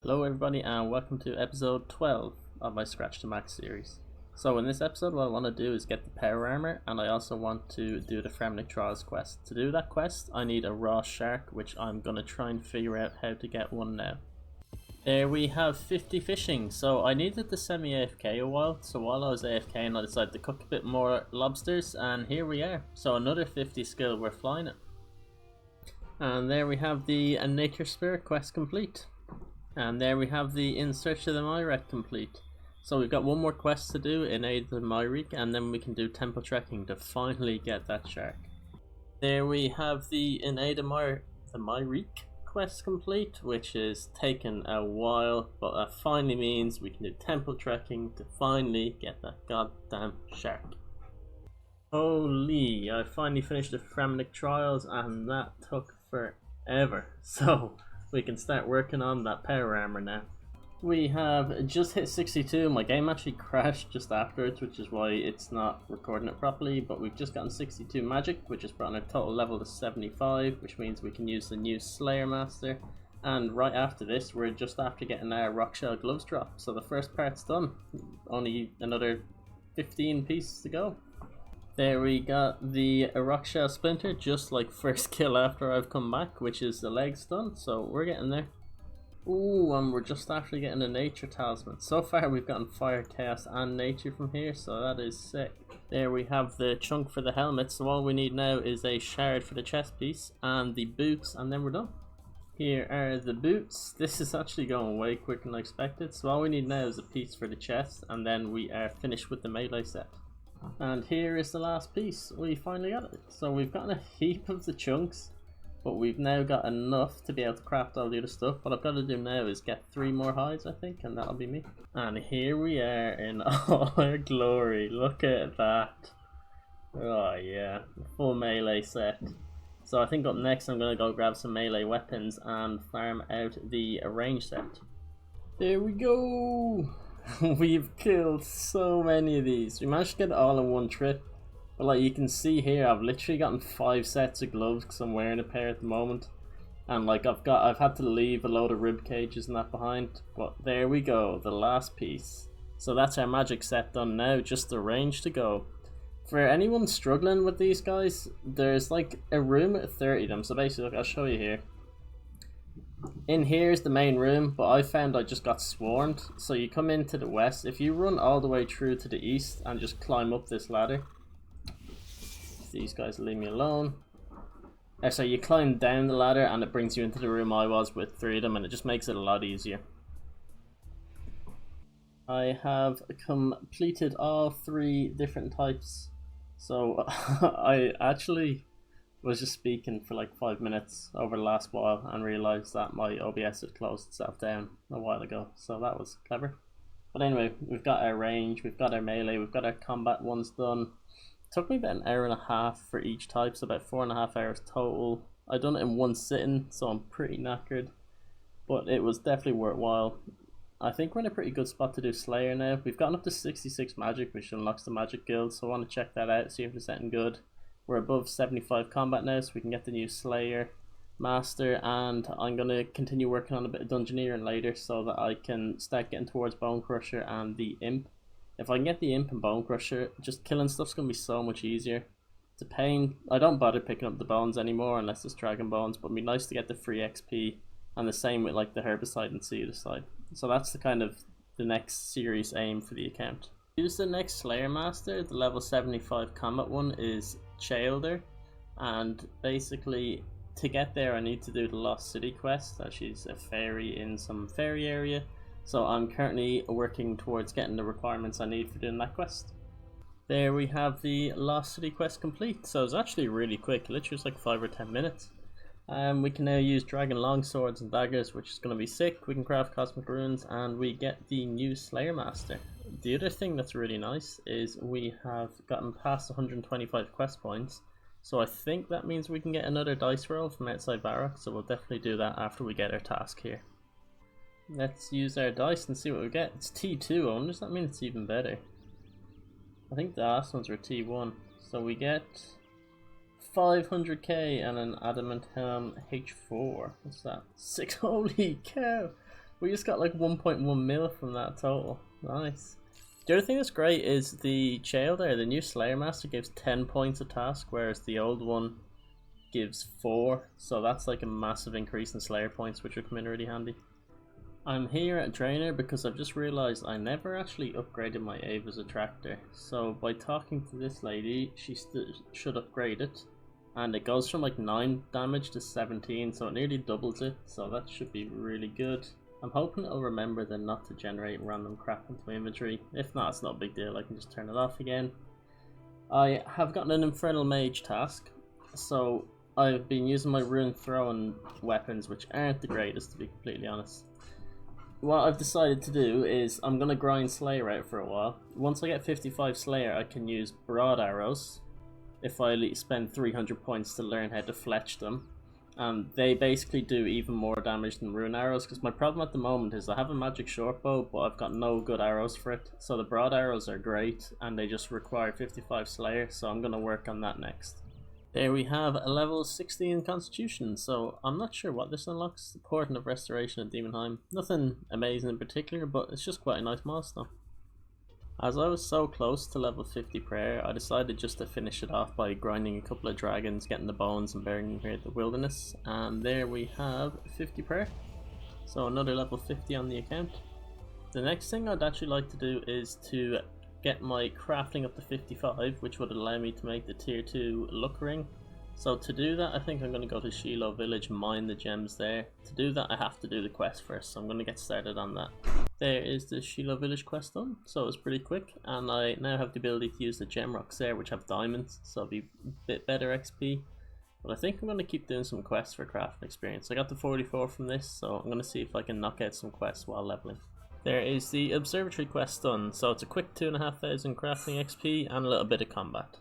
Hello everybody and welcome to episode 12 of my Scratch to Max series. So in this episode what I want to do is get the Power Armor, and I also want to do the Fremenik Trials quest. To do that quest I need a raw shark, which I'm going to try and figure out how to get one now. There we have 50 fishing. So I needed to semi AFK a while, so while I was AFK and I decided to cook a bit more lobsters, and here we are. So another 50 skill, we're flying it. And there we have the Nature Spirit quest complete. And there we have the In Search of the Myrick complete. So we've got one more quest to do in Aid of the Myrick, and then we can do temple trekking to finally get that shark. There we have the In Aid of the Myrick quest complete, which is taken a while, but that finally means we can do temple trekking to finally get that goddamn shark. Holy, I finally finished the Fremenik Trials and that took forever. So we can start working on that Power Armor now. We have just hit 62. My game actually crashed just afterwards, which is why it's not recording it properly, but we've just gotten 62 magic, which has brought our total level to 75, which means we can use the new Slayer Master. And right after this, we're just after getting our Rock Shell Gloves drop, so the first part's done. Only another 15 pieces to go. There we got the Rock Shell Splinter, just like first kill after I've come back, which is the legs done, so we're getting there. Ooh, and we're just after getting a Nature Talisman. So far we've gotten Fire, Chaos and Nature from here, so that is sick. There we have the chunk for the helmet, so all we need now is a shard for the chest piece and the boots, and then we're done. Here are the boots. This is actually going way quicker than I expected, so all we need now is a piece for the chest, and then we are finished with the melee set. And here is the last piece. We finally got it. So we've gotten a heap of the chunks, but we've now got enough to be able to craft all the other stuff. What I've got to do now is get 3 more hides, I think, and that'll be me. And here we are in all our glory. Look at that. Oh yeah, full melee set. So I think up next I'm going to go grab some melee weapons and farm out the range set. There we go! We've killed so many of these. We managed to get it all in one trip. But like you can see here, I've literally gotten 5 sets of gloves because I'm wearing a pair at the moment. And like I've had to leave a load of rib cages and that behind. But there we go, the last piece. So that's our magic set done now, just the range to go. For anyone struggling with these guys, there's like a room at 30 of them. So basically, look, I'll show you here. In here is the main room, but I found I just got swarmed. So you come into the west, if you run all the way through to the east and just climb up this ladder. These guys leave me alone. So you climb down the ladder and it brings you into the room I was with 3 of them, and it just makes it a lot easier. I have completed all 3 different types. So I actually was just speaking for like 5 minutes over the last while and realised that my OBS had closed itself down a while ago, so that was clever. But anyway, we've got our range, we've got our melee, we've got our combat ones done. It took me about an hour and a half for each type, so about 4.5 hours total. I done it in one sitting, so I'm pretty knackered, but it was definitely worthwhile. I think we're in a pretty good spot to do Slayer now. We've gotten up to 66 magic, which unlocks the magic guild, so I want to check that out, see if there's anything good. We're above 75 combat now, so we can get the new Slayer Master, and I'm going to continue working on a bit of Dungeoneering later so that I can start getting towards Bone Crusher and the Imp. If I can get the Imp and Bone Crusher, just killing stuff's going to be so much easier. It's a pain. I don't bother picking up the bones anymore unless it's Dragon Bones, but it'd be nice to get the free XP, and the same with like the Herbicide and Seedicide. So that's the kind of the next serious aim for the account. Use the next Slayer Master. The level 75 combat one is Chaelder, and basically to get there I need to do the Lost City quest. She's a fairy in some fairy area, so I'm currently working towards getting the requirements I need for doing that quest. There we have the Lost City quest complete, so it's actually really quick, literally it's like 5 or 10 minutes. We can now use dragon longswords and daggers, which is going to be sick. We can craft cosmic runes and we get the new Slayer Master. The other thing that's really nice is we have gotten past 125 quest points, so I think that means we can get another dice roll from outside Varrock, so we'll definitely do that after we get our task here. Let's use our dice and see what we get. It's T2, I wonder does that mean it's even better? I think the last ones were T1, so we get 500k and an adamant helm H4. What's that? 6. Holy cow! We just got like 1.1 mil from that total. Nice. The other thing that's great is the Chael there, the new Slayer Master gives 10 points a task, whereas the old one gives 4. So that's like a massive increase in Slayer points, which will come in really handy. I'm here at Drainer because I've just realised I never actually upgraded my Ava's Attractor. So by talking to this lady, she should upgrade it. And it goes from like 9 damage to 17, so it nearly doubles it. So that should be really good. I'm hoping it'll remember then not to generate random crap into my inventory. If not, it's not a big deal, I can just turn it off again. I have gotten an Infernal Mage task, so I've been using my rune throwing weapons, which aren't the greatest to be completely honest. What I've decided to do is I'm going to grind Slayer out for a while. Once I get 55 Slayer, I can use broad arrows if I spend 300 points to learn how to fletch them. They basically do even more damage than rune arrows, because my problem at the moment is I have a magic short bow, but I've got no good arrows for it. So the broad arrows are great, and they just require 55 Slayer, so I'm going to work on that next. There we have a level 16 Constitution, so I'm not sure what this unlocks. The Portent of Restoration at Demonheim. Nothing amazing in particular, but it's just quite a nice milestone. As I was so close to level 50 prayer, I decided just to finish it off by grinding a couple of dragons, getting the bones and burying here at the wilderness. And there we have 50 prayer. So another level 50 on the account. The next thing I'd actually like to do is to get my crafting up to 55, which would allow me to make the tier 2 luck ring. So to do that, I think I'm going to go to Shiloh Village, mine the gems there. To do that, I have to do the quest first, so I'm going to get started on that. There is the Shiloh Village quest done, so it was pretty quick, and I now have the ability to use the gem rocks there, which have diamonds, so it'll be a bit better XP. But I think I'm going to keep doing some quests for crafting experience. I got the 44 from this, so I'm going to see if I can knock out some quests while leveling. There is the Observatory quest done, so it's a quick 2,500 crafting XP and a little bit of combat.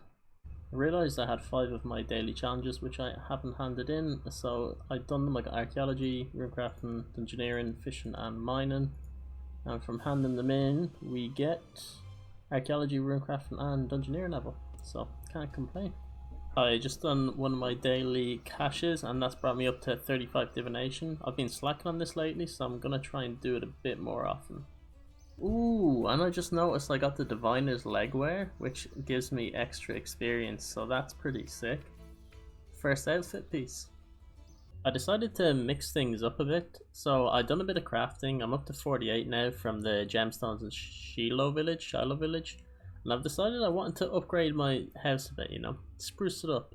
I realised I had 5 of my daily challenges which I haven't handed in, so I've done them. I got Archaeology, Runecrafting, Dungeoneering, Fishing and Mining. And from handing them in, we get Archaeology, Runecrafting and Dungeoneering level, so can't complain. I just done one of my daily caches and that's brought me up to 35 Divination. I've been slacking on this lately, so I'm going to try and do it a bit more often. Ooh, and I just noticed I got the Diviner's Legwear, which gives me extra experience, so that's pretty sick. First outfit piece. I decided to mix things up a bit, so I've done a bit of crafting. I'm up to 48 now from the gemstones in Shiloh Village, and I've decided I wanted to upgrade my house a bit, you know, spruce it up.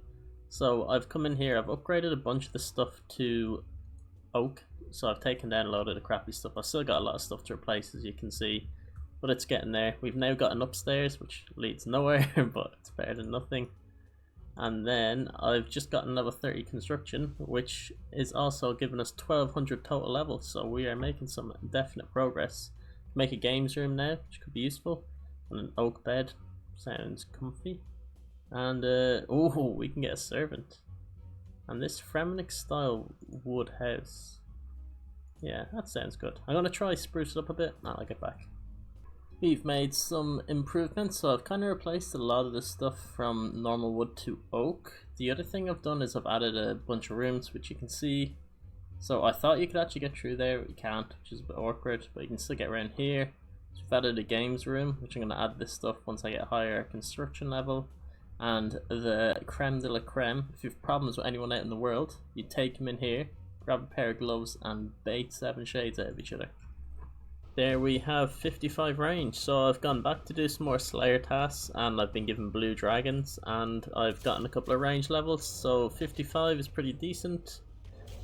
So I've come in here, I've upgraded a bunch of the stuff to oak. So I've taken down a load of the crappy stuff. I've still got a lot of stuff to replace, as you can see, but it's getting there. We've now got an upstairs, which leads nowhere, but it's better than nothing. And then I've just gotten level 30 construction, which is also giving us 1200 total levels, so we are making some definite progress. Make a games room now, which could be useful, and an oak bed, sounds comfy. And oh, we can get a servant. And this Fremenik style wood house. Yeah, that sounds good. I'm going to try spruce it up a bit, and I'll get back. We've made some improvements, so I've kind of replaced a lot of the stuff from normal wood to oak. The other thing I've done is I've added a bunch of rooms, which you can see. So I thought you could actually get through there, but you can't, which is a bit awkward, but you can still get around here. So we've added a games room, which I'm going to add this stuff once I get a higher construction level. And the creme de la creme, if you have problems with anyone out in the world, you take them in here, grab a pair of gloves and bait 7 shades out of each other. There we have 55 range, so I've gone back to do some more Slayer tasks and I've been given blue dragons and I've gotten a couple of range levels, so 55 is pretty decent.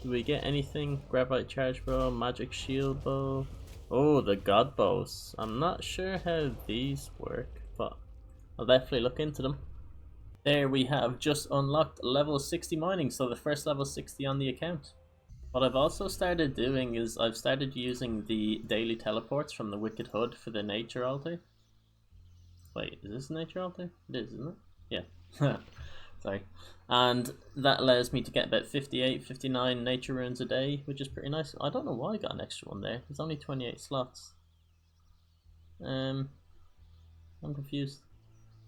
Do we get anything? Graphite charge bow, magic shield bow. Oh, the god bows. I'm not sure how these work, but I'll definitely look into them. There we have just unlocked level 60 mining, so the first level 60 on the account. What I've also started doing is I've started using the daily teleports from the Wicked Hood for the nature altar. Wait, is this a nature altar? It is, isn't it? Yeah. Sorry. And that allows me to get about 58, 59 nature runes a day, which is pretty nice. I don't know why I got an extra one there. There's only 28 slots. I'm confused.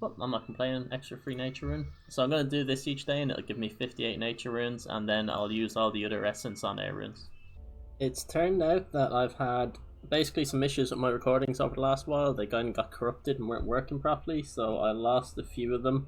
But I'm not complaining, extra free nature rune. So I'm going to do this each day and it'll give me 58 nature runes and then I'll use all the other essence on air runes. It's turned out that I've had basically some issues with my recordings over the last while. They kind of got corrupted and weren't working properly, so I lost a few of them.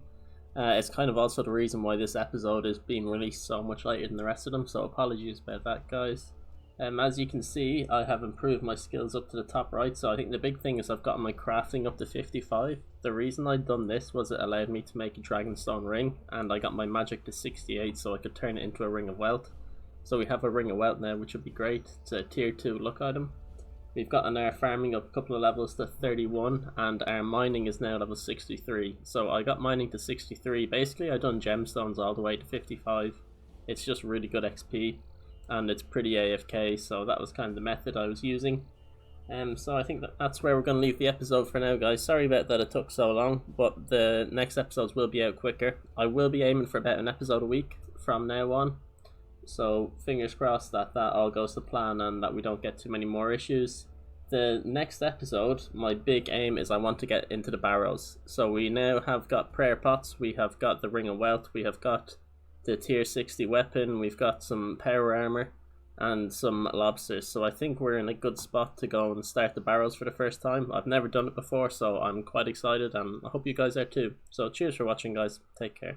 It's kind of also the reason why this episode is being released so much later than the rest of them, so apologies about that, guys. As you can see, I have improved my skills up to the top right, so I think the big thing is I've gotten my crafting up to 55. The reason I'd done this was it allowed me to make a dragonstone ring, and I got my magic to 68 so I could turn it into a ring of wealth. So we have a ring of wealth now, which would be great. It's a tier 2 look item. We've gotten our farming up a couple of levels to 31, and our mining is now level 63. So I got mining to 63. Basically I done gemstones all the way to 55. It's just really good XP, and it's pretty AFK, so that was kind of the method I was using. So I think that's where we're going to leave the episode for now, guys. Sorry about that it took so long, but the next episodes will be out quicker. I will be aiming for about an episode a week from now on. So fingers crossed that that all goes to plan and that we don't get too many more issues. The next episode, my big aim is I want to get into the barrows. So we now have got prayer pots, we have got the ring of wealth, we have got the tier 60 weapon, we've got some power armor and some lobsters. So I think we're in a good spot to go and start the barrows for the first time. I've never done it before, so I'm quite excited and I hope you guys are too. So cheers for watching, guys. Take care.